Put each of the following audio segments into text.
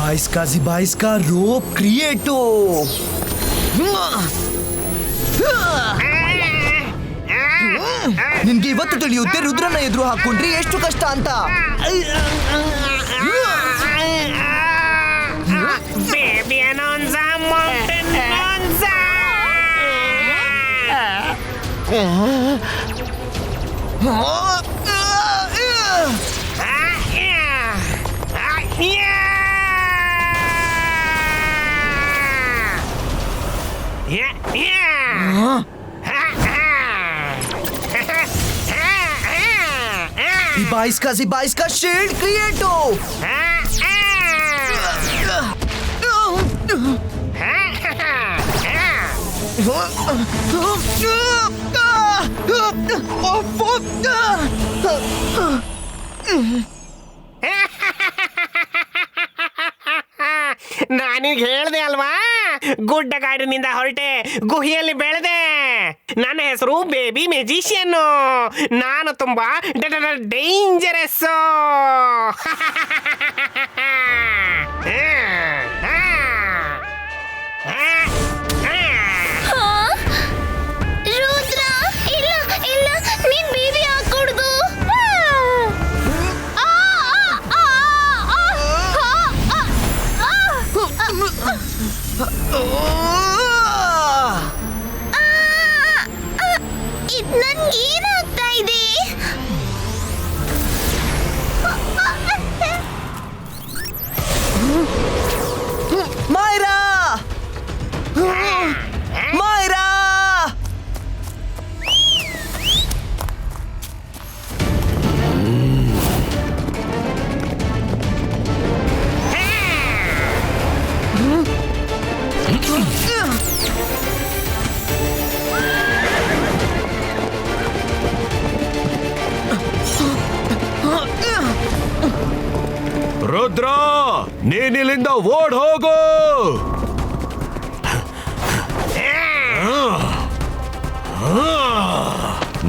ಜಿಬಾಯಿಸ್ಕಾ rope ಕ್ರಿಯೇಟೋ. ನಿನ್ಗೆ ಇವತ್ತು ತಿಳಿಯುತ್ತೆ ರುದ್ರನ ಎದುರು ಹಾಕೊಂಡ್ರೆ ಎಷ್ಟು ಕಷ್ಟ ಅಂತ. Baby Anonza Mountain Anonza. ಜಿಬಾಯಿಸ್ಕಾ ಶೀಲ್ಡ್ ಕ್ರಿಯೇಟೋ. ನಾನೀಗ ಹೇಳ್ದೆ ಅಲ್ವಾ, ಗುಡ್ಡಗಾಡಿನಿಂದ ಹೊರಟೆ, ಗುಹೆಯಲ್ಲಿ ಬೆಳೆದೆ. ನನ್ನ ಹೆಸರು ಬೇಬಿ ಮ್ಯಾಜಿಷಿಯನ್. ನಾನು ತುಂಬಾ ಡೇಂಜರಸ್. ರುದ್ರ, ಇಲ್ಲ ಇಲ್ಲ, ನೀನ್ ಬೇಬಿ ಹಾಕೊಡ್ದು. ಇದ್ ನನ್ಗೇನಾಗ್ತಾ ಇದೆ? ಮೈರಾ ಮೈರಾ ರುದ್ರ, ನೀನಿಲ್ಲಿಂದ ಓಡ್ ಹೋಗು.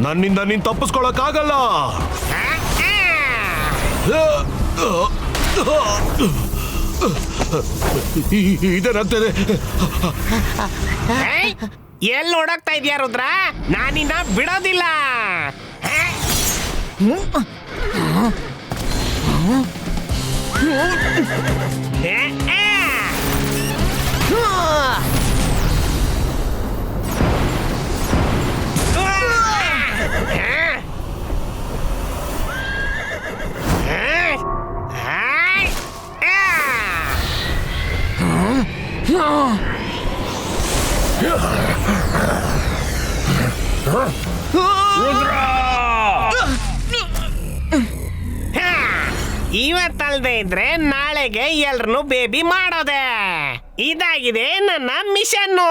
ನನ್ನಿಂದ ನೀನ್ ತಪ್ಪಿಸ್ಕೊಳಕ್ಕಾಗಲ್ಲ. ಇದೇನಾಗ್ತದೆ? ಎಲ್ಲಿ ಓಡಾಗ್ತಾ ಇದೀಯ ರುದ್ರ? ನಾನಿನ್ನ ಬಿಡೋದಿಲ್ಲ. ಇವತ್ತಲ್ದೇ ಇದ್ರೆ ನಾಳೆಗೆ ಎಲ್ರನ್ನು ಬೇಬಿ ಮಾಡೋದೆ. ಇದಾಗಿದೆ ನನ್ನ ಮಿಷನ್ನು.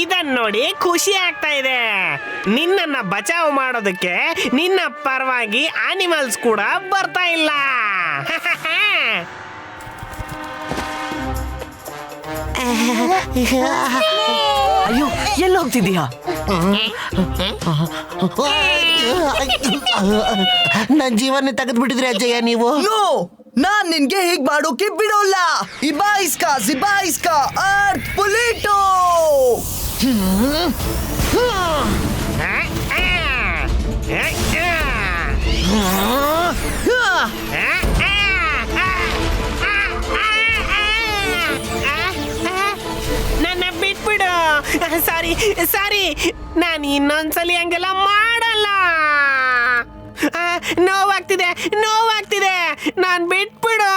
ಇದನ್ನ ನೋಡಿ ಖುಷಿ ಆಗ್ತಾ ಇದೆ. ನಿನ್ನನ್ನ ಬಚಾವ್ ಮಾಡೋದಕ್ಕೆ ನಿನ್ನ ಪರವಾಗಿ ಆನಿಮಲ್ಸ್ ಕೂಡ ಬರ್ತಾ ಇಲ್ಲ. ಅಯ್ಯೋ, ಎಲ್ಲಿ ಹೋಗ್ತಿದ್ದೀಯಾ? ನನ್ ಜೀವನ ತೆಗೆದ್ಬಿಟ್ಟಿದ್ರಿ ಅಜ್ಜಯ್ಯ ನೀವು. ನೋ, ನಾನ್ ನಿನ್ಗೆ ಹೀಗ್ ಮಾಡೋಕೆ ಬಿಡೋಲ್ಲ. ಜಿಬಾಯಿಸ್ಕಾ ಅರ್ತ್ ಪೊಲಿಟೋ. ನನ್ನ ಬಿಟ್ಬಿಡು. ಸಾರಿ, ನಾನು ಇನ್ನೊಂದ್ಸಲಿ ಹಂಗೆಲ್ಲ ಮಾಡಲ್ಲ. ನೋವಾಗ್ತಿದೆ, ನಾನ್ ಬಿಟ್ಬಿಡು.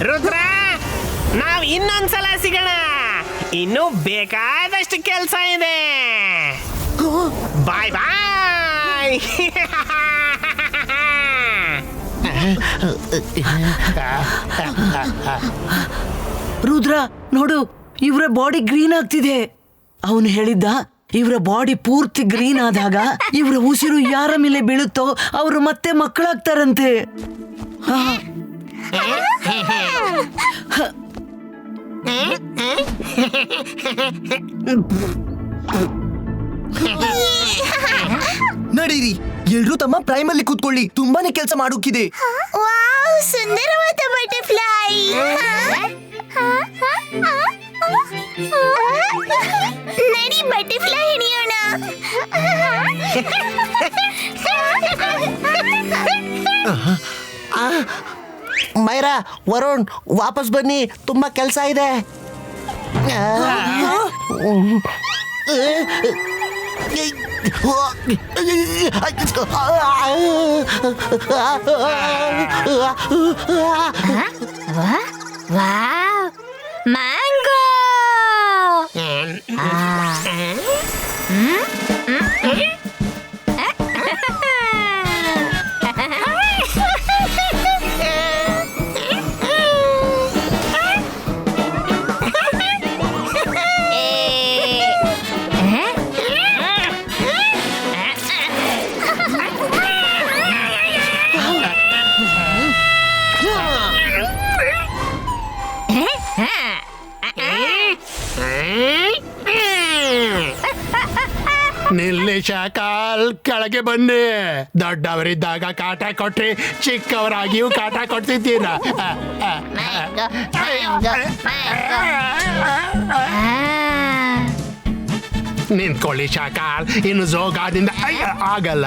ರುದ್ರ, ನಾವ್ ಇನ್ನೊಂದ್ಸಲ ಸಿಗೋಣ. ಇನ್ನು ಬೇಕಾದಷ್ಟು ಕೆಲಸ ಇದೆ. ಬಾಯ್ ಬಾಯ್. ರುದ್ರ ನೋಡು, ಇವರ ಬಾಡಿ ಗ್ರೀನ್ ಆಗ್ತಿದೆ. ಅವನು ಹೇಳಿದ್ದ ಇವರ ಬಾಡಿ ಪೂರ್ತಿ ಗ್ರೀನ್ ಆದಾಗ ಇವರ ಉಸಿರು ಯಾರ ಮೇಲೆ ಬೀಳುತ್ತೋ ಅವರು ಮತ್ತೆ ಮಕ್ಕಳಾಗ್ತಾರಂತೆ. ನಡೀರಿ, ಎಲ್ರೂ ತಮ್ಮ ಪ್ರೈಮ್ ಅಲ್ಲಿ ಕೂತ್ಕೊಳ್ಳಿ, ತುಂಬಾನೇ ಕೆಲಸ ಮಾಡೋಕಿದೆ. ವಾವ್, ಸುಂದರವಾದ ಬಟರ್ಫ್ಲೈ. ನಡಿ ಬಟರ್ಫ್ಲೈ ಹಿಡಿಯೋಣ. ಮೈರಾ, ವರುಣ್, ವಾಪಸ್ ಬನ್ನಿ, ತುಂಬಾ ಕೆಲಸ ಇದೆ. Wow, mango. ನಿಲ್ಲಿ ಶಾಕಾಲ್, ಕೆಳಗೆ ಬನ್ನಿ. ದೊಡ್ಡವರಿದ್ದಾಗ ಕಾಟ ಕೊಟ್ರಿ, ಚಿಕ್ಕವರಾಗಿಯೂ ಕಾಟ ಕೊಡ್ತಿದ್ದೀರಾ? ನಿಂತ್ಕೊಳ್ಳಿ ಶಾಕಾಲ್, ಇನ್ನು ಜೋಗಾದಿಂದ ಆಗಲ್ಲ.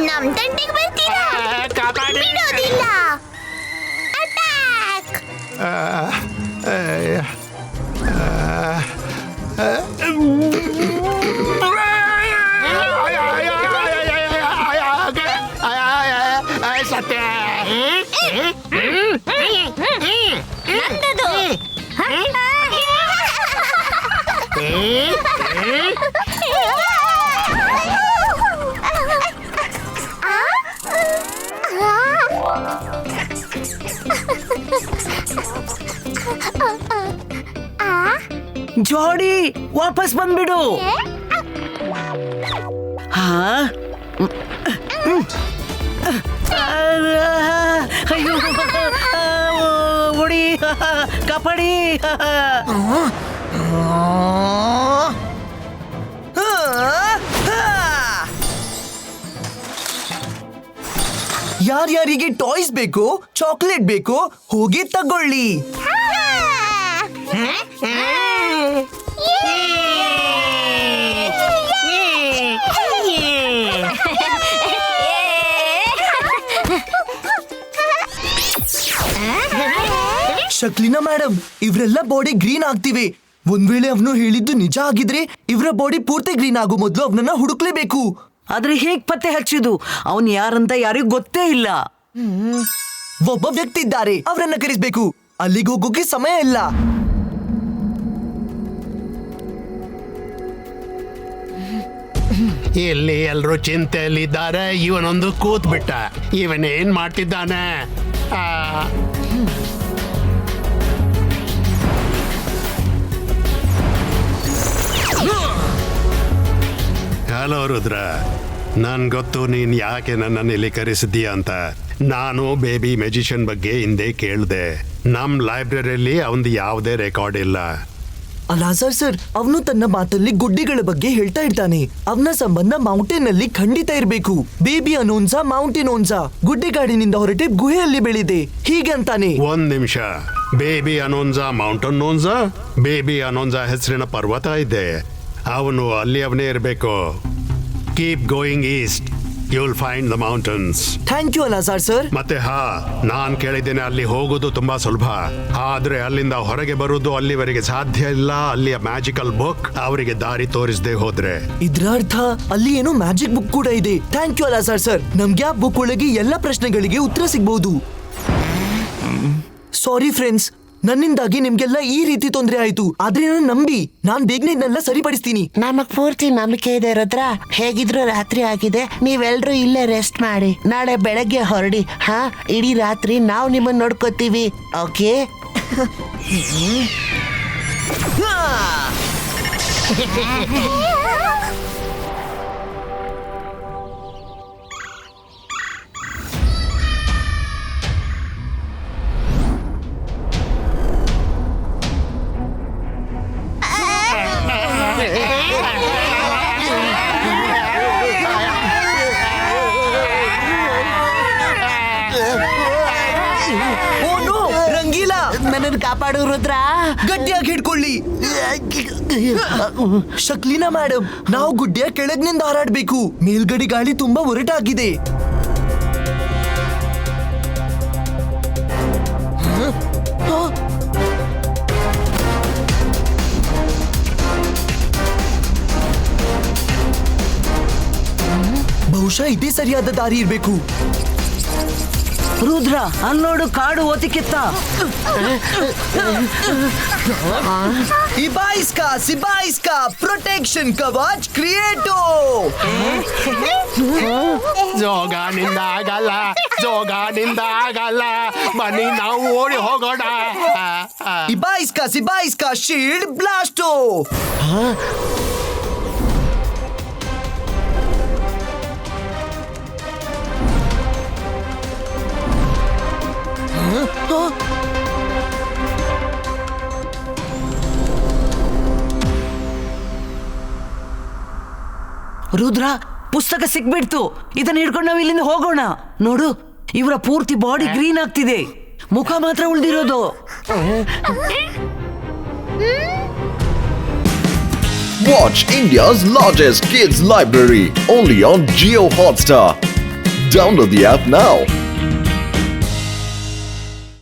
ನಮ್ ತಂಟೆಗೆ ಬರ್ತೀರಾ? ಬಿಡೋದಿಲ್ಲ. ಅಟ್ಯಾಕ್. ಸತ್ಯ. ನಂದದು. ಜೋಡಿ, ವಾಪಸ್ ಬಂದ್ಬಿಡು. ಹಾ, ಅಯ್ಯೋ, ಹೊಡಿ, ಕಾಪಾಡಿ. ಯಾರ್ಯಾರಿಗೆ ಟಾಯ್ಸ್ ಬೇಕು, ಚಾಕ್ಲೇಟ್ ಬೇಕು, ಹೋಗಿ ತಗೊಳ್ಳಿ. ಶಕ್ಲಿನಾ ಮೇಡಮ್, ಇವರೆಲ್ಲ ಬಾಡಿ ಗ್ರೀನ್ ಆಗ್ತಿವೆ. ಒಂದ್ ವೇಳೆ ಅವನು ಹೇಳಿದ್ದು ನಿಜ ಆಗಿದ್ರೆ ಇವರ ಬಾಡಿ ಪೂರ್ತಿ ಗ್ರೀನ್ ಆಗೋ ಮೊದಲು ಅವನನ್ನ ಹುಡುಕ್ಲೇಬೇಕು. ಆದ್ರೆ ಹೇಗ್ ಪತ್ತೆ ಹಚ್ಚಿದು? ಅವನ್ ಯಾರಂತ ಯಾರಿಗೂ ಗೊತ್ತೇ ಇಲ್ಲ. ಒಬ್ಬ ವ್ಯಕ್ತಿ ಇದ್ದಾರೆ, ಅವರನ್ನ ಕರೆಸ್ಬೇಕು. ಅಲ್ಲಿಗೆ ಹೋಗೋಕೆ ಸಮಯ ಇಲ್ಲ. ಇಲ್ಲಿ ಎಲ್ರು ಚಿಂತೆಯಲ್ಲಿದ್ದಾರೆ. ಇವನೊಂದು ಕೂತ್ ಬಿಟ್ಟ. ಇವನೇನ್ ಮಾಡ್ತಿದ್ದಾನೆ? ಹಲೋ ರುದ್ರ, ನನ್ ಗೊತ್ತು ನೀನ್ ಯಾಕೆ ನನ್ನನ್ನು ಇಲ್ಲಿ ಕರೆಸಿದ್ದೀಯ ಅಂತ. ನಾನು ಬೇಬಿ ಮ್ಯಾಜಿಷಿಯನ್ ಬಗ್ಗೆ ಹಿಂದೆ ಕೇಳಿದೆ. ನಮ್ ಲೈಬ್ರರಿಯಲ್ಲಿ ಅವನದು ಯಾವುದೇ ರೆಕಾರ್ಡ್ ಇಲ್ಲ. ಅಲಾಜಾರ್ ಸರ್, ಅವನು ತನ್ನ ಮಾತಲ್ಲಿ ಗುಡ್ಡಿಗಳ ಬಗ್ಗೆ ಹೇಳ್ತಾ ಇರ್ತಾನೆ. ಅವನ ಸಂಬಂಧ ಮೌಂಟೇನ್ ಅಲ್ಲಿ ಖಂಡಿತ ಇರಬೇಕು. ಬೇಬಿ ಅನೋನ್ಸಾ ಮೌಂಟೇನ್ ಓನ್ಸಾ ಗುಡ್ಡೆಗಾಡಿನಿಂದ ಹೊರಟೆ ಗುಹೆಯಲ್ಲಿ ಬೆಳೆದೆ, ಹೀಗೆ ಅಂತಾನೆ. ಒಂದ್ ನಿಮಿಷ, ಬೇಬಿ ಅನೋನ್ಸಾ ಮೌಂಟೇನ್ ಓನ್ಸಾ? ಬೇಬಿ ಅನೋನ್ಸಾ ಹೆಸರಿನ ಪರ್ವತ ಇದೆ, ಅವನು ಅಲ್ಲಿ ಅವನೇ ಇರಬೇಕು. Keep going east, you will find the mountains. Thank you Alazar sir. ಮತ್ತೆ ನಾನ್ ಕೇಳಿದ್ದೇನೆ, ಅಲ್ಲಿ ಹೋಗೋದು ತುಂಬಾ ಸುಲಭ, ಆದ್ರೆ ಅಲ್ಲಿಂದ ಹೊರಗೆ ಬರುವುದು ಅಲ್ಲಿವರೆಗೆ ಸಾಧ್ಯ ಇಲ್ಲ. ಅಲ್ಲಿಯ ಮ್ಯಾಜಿಕಲ್ ಬುಕ್ ಅವರಿಗೆ ದಾರಿ ತೋರಿಸದೆ ಹೋದ್ರೆ. ಇದ್ರ ಅರ್ಥ ಅಲ್ಲಿ ಏನೋ ಮ್ಯಾಜಿಕ್ ಬುಕ್ ಕೂಡ ಇದೆ. Thank you Alazar sir. ನಮ್ಗೆ ಆ ಬುಕ್ ಒಳಗೆ ಎಲ್ಲ ಪ್ರಶ್ನೆಗಳಿಗೆ ಉತ್ತರ ಸಿಗ್ಬಹುದು. ಸಾರಿ ಫ್ರೆಂಡ್ಸ್, ನನ್ನಿಂದಾಗಿ ನಿಮ್ಗೆಲ್ಲ ಈ ರೀತಿ ತೊಂದರೆ ಆಯ್ತು, ಆದ್ರೆ ನನ್ನ ನಂಬಿ, ನಾನ್ ಬೇಗನೆ ಇದನ್ನೆಲ್ಲ ಸರಿಪಡಿಸ್ತೀನಿ. ನಮಗ್ ಪೂರ್ತಿ ನಂಬಿಕೆ ಇದೆ ರುದ್ರ. ಹೇಗಿದ್ರು ರಾತ್ರಿ ಆಗಿದೆ, ನೀವೆಲ್ರೂ ಇಲ್ಲೇ ರೆಸ್ಟ್ ಮಾಡಿ. ನಾಳೆ ಬೆಳಗ್ಗೆ ಹೊರಡಿ. ಹಾ, ಇಡೀ ರಾತ್ರಿ ನಾವು ನಿಮ್ಮನ್ನ ನೋಡ್ಕೋತೀವಿ. ಓಕೆ? ಓ ನೋ, ರಂಗೀಲಾ, ನನ್ನನ್ನು ಕಾಪಾಡು ರುದ್ರ. ಗಟ್ಟಿಯಾಗಿ ಹಿಡ್ಕೊಳ್ಳಿ. ಶಕ್ಲಿನಾ ಮೇಡಮ್, ನಾವು ಗುಡ್ಡೆಯ ಕೆಳಗಿನಿಂದ ಹಾರಾಡ್ಬೇಕು. ಮೇಲ್ಗಡೆ ಗಾಳಿ ತುಂಬಾ ಒರಟಾಗಿದೆ. ಬಹುಶಃ ಇದೇ ಸರಿಯಾದ ದಾರಿ ಇರ್ಬೇಕು. ರುದ್ರ, ಅಲ್ಲೋಡು, ಕಾಡು ಓತಿಕಿತ್ತ. ಸಿಬಾಯಿಸ್ಕಾ ಪ್ರೊಟೆಕ್ಷನ್ ಕವಚ್ ಕ್ರಿಯೇಟೋ. ಜೋಗಾನಿಂದ ಆಗಲ್ಲ, ಬನ್ನಿ ನಾವು ಓಡಿ ಹೋಗೋಣ. ಸಿಬಾಯಿಸ್ಕಾ ಶೀಲ್ಡ್ ಬ್ಲಾಸ್ಟೋ. ರುದ್ರ, ಪುಸ್ತಕ ಸಿಕ್ಬಿಡ್ತು. ಇದನ್ನ ಹಿಡ್ಕೊಂಡು ನಾವು ಇಲ್ಲಿಂದ ಹೋಗೋಣ. ನೋಡು, ಇವರ ಪೂರ್ತಿ ಬಾಡಿ ಗ್ರೀನ್ ಆಗ್ತಿದೆ, ಮುಖ ಮಾತ್ರ ಉಳಿದಿರೋದು. Watch India's largest kids library only on Jio Hotstar. Download the app now.